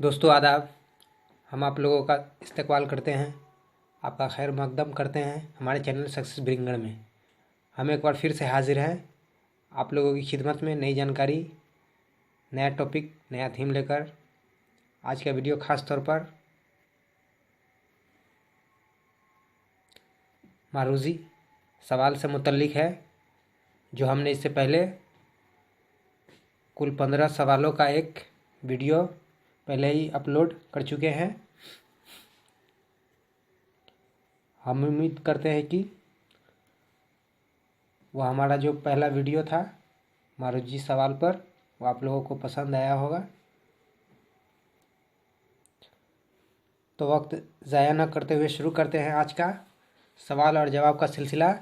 दोस्तों आदाब। हम आप लोगों का इस्तकबाल करते हैं, आपका खैर मकदम करते हैं हमारे चैनल सक्सेस ब्रिंगर में। हम एक बार फिर से हाजिर हैं आप लोगों की खिदमत में नई जानकारी, नया टॉपिक, नया थीम लेकर। आज का वीडियो ख़ास तौर पर मारूजी सवाल से मुतल्लिक है, जो हमने इससे पहले कुल 15 सवालों का एक वीडियो पहले ही अपलोड कर चुके हैं। हम उम्मीद करते हैं कि वह हमारा जो पहला वीडियो था मारूजी सवाल पर वो आप लोगों को पसंद आया होगा। तो वक्त ज़ाया न करते हुए शुरू करते हैं आज का सवाल और जवाब का सिलसिला।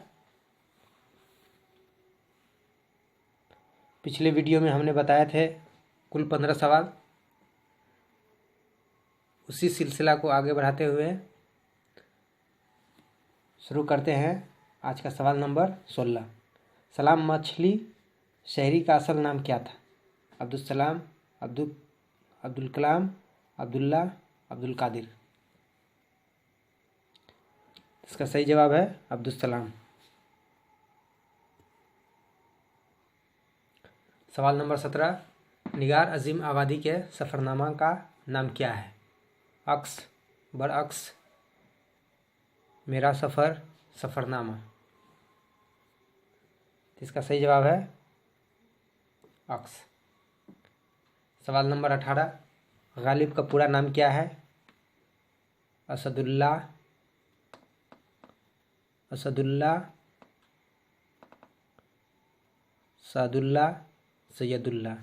पिछले वीडियो में हमने बताए थे कुल 15 सवाल। उसी सिलसिला को आगे बढ़ाते हुए शुरू करते हैं आज का सवाल नंबर 16। सलाम मछली शहरी का असल नाम क्या था? अब्दुल सलाम, अब्दुल कलाम, अब्दुल्ला, अब्दुल कादिर। इसका सही जवाब है अब्दुल सलाम। सवाल नंबर 17। निगार अजीम आबादी के सफ़रनामा का नाम क्या है? अक्स, बरअक्स, मेरा सफ़र, सफ़रनामा। इसका सही जवाब है अक्स। सवाल नंबर 18। गालिब का पूरा नाम क्या है? असदुल्ला, सादुल्ला, सैयदुल्ला।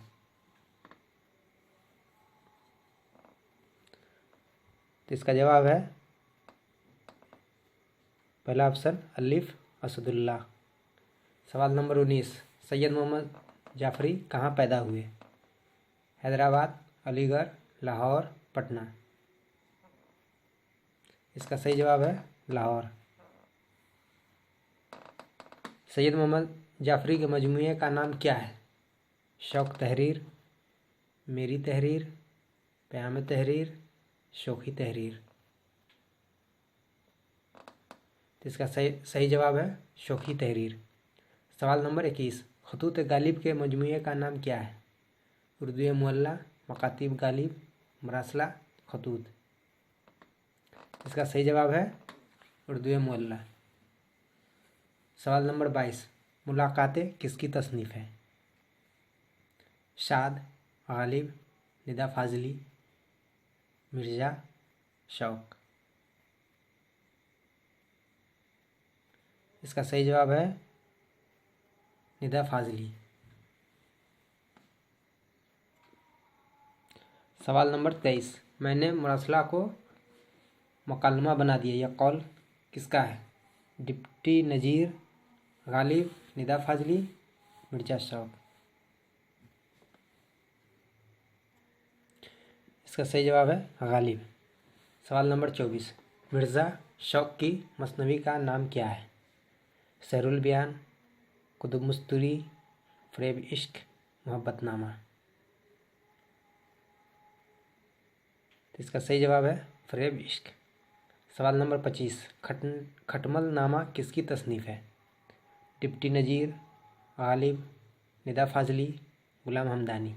तो इसका जवाब है पहला ऑप्शन अलिफ असदुल्ला। सवाल नंबर 19। सैयद मोहम्मद जाफरी कहाँ पैदा हुए? हैदराबाद, अलीगढ़, लाहौर, पटना। इसका सही जवाब है लाहौर। सैयद मोहम्मद जाफरी के मजमूए का नाम क्या है? शौक तहरीर, मेरी तहरीर, प्याम तहरीर, शौखी तहरीर। इसका सही जवाब है शौखी तहरीर। सवाल नंबर 21। खतूत गालिब के मजमूए का नाम क्या है? उर्दू मुअल्ला, मकातिब गालिब, मरासला, खतूत। इसका सही जवाब है उर्दू मुअल्ला। सवाल नंबर 22। मुलाकातें किसकी तसनीफ़ है? शाद, गालिब, निदा फाजली, मिर्ज़ा, शौक। इसका सही जवाब है निदा फाजली। सवाल नंबर 23। मैंने मरसला को मकालमा बना दिया, यह कौल किसका है? डिप्टी नज़ीर, गालिब, निदा फाजली, मिर्ज़ा शौक। इसका सही जवाब है गालिब। सवाल नंबर 24। मिर्ज़ा शौक की मसनवी का नाम क्या है? सहरुल बयान, कुतुब मुस्तूरी, फ़रेब इश्क, मोहब्बतनामा। तो इसका सही जवाब है फ़रेब इश्क। सवाल नंबर 25। खटमल नामा किसकी तसनीफ़ है? डिप्टी नज़ीर, गालिब, निदा फाजली, गुलाम हमदानी।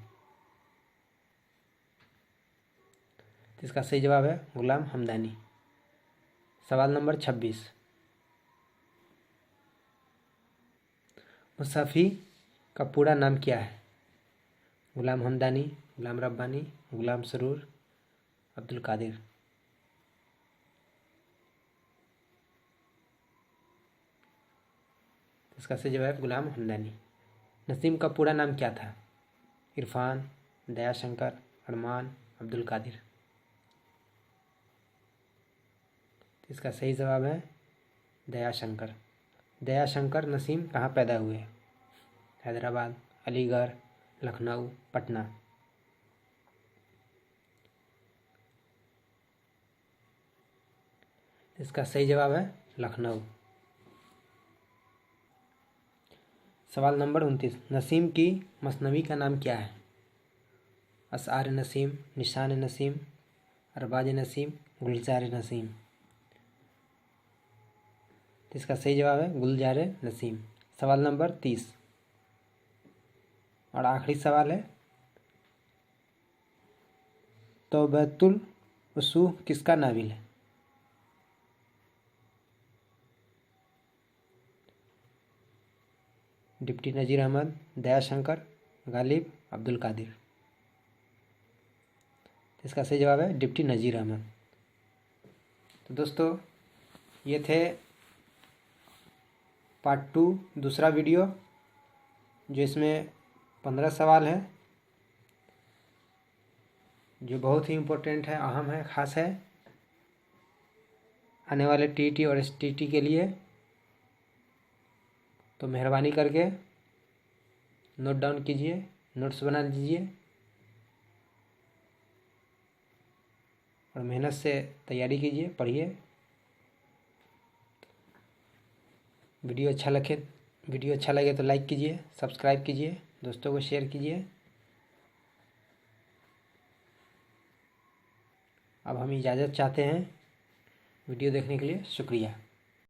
तो इसका सही जवाब है गुलाम हमदानी। सवाल नंबर 26। मुसफ़ी का पूरा नाम क्या है? गुलाम हमदानी, गुलाम रब्बानी, गुलाम सरूर, अब्दुल कादिर। इसका सही जवाब है गुलाम हमदानी। नसीम का पूरा नाम क्या था? इरफान, दयाशंकर, अरमान, अब्दुल कादिर। इसका सही जवाब है दयाशंकर। दयाशंकर नसीम कहाँ पैदा हुए? हैदराबाद, अलीगढ़, लखनऊ, पटना। इसका सही जवाब है लखनऊ। सवाल नंबर 29। नसीम की मसनवी का नाम क्या है? असआर नसीम, निशान नसीम, अरबाज नसीम, गुलजार नसीम। तो इसका सही जवाब है गुलजार नसीम। सवाल नंबर 30 और आखिरी सवाल है, तौबतुल वसूह किसका नाविल है? डिप्टी नज़ीर अहमद, दयाशंकर, गालिब, अब्दुल कादिर। इसका सही जवाब है डिप्टी नज़ीर अहमद। तो दोस्तों ये थे पार्ट 2 दूसरा वीडियो, जो इसमें 15 सवाल हैं, जो बहुत ही इम्पोर्टेंट है, अहम है, ख़ास है आने वाले टीईटी और एसटीईटी के लिए। तो मेहरबानी करके नोट डाउन कीजिए, नोट्स बना लीजिए और मेहनत से तैयारी कीजिए, पढ़िए। वीडियो अच्छा लगे तो लाइक कीजिए, सब्सक्राइब कीजिए, दोस्तों को शेयर कीजिए। अब हम इजाज़त चाहते हैं। वीडियो देखने के लिए शुक्रिया।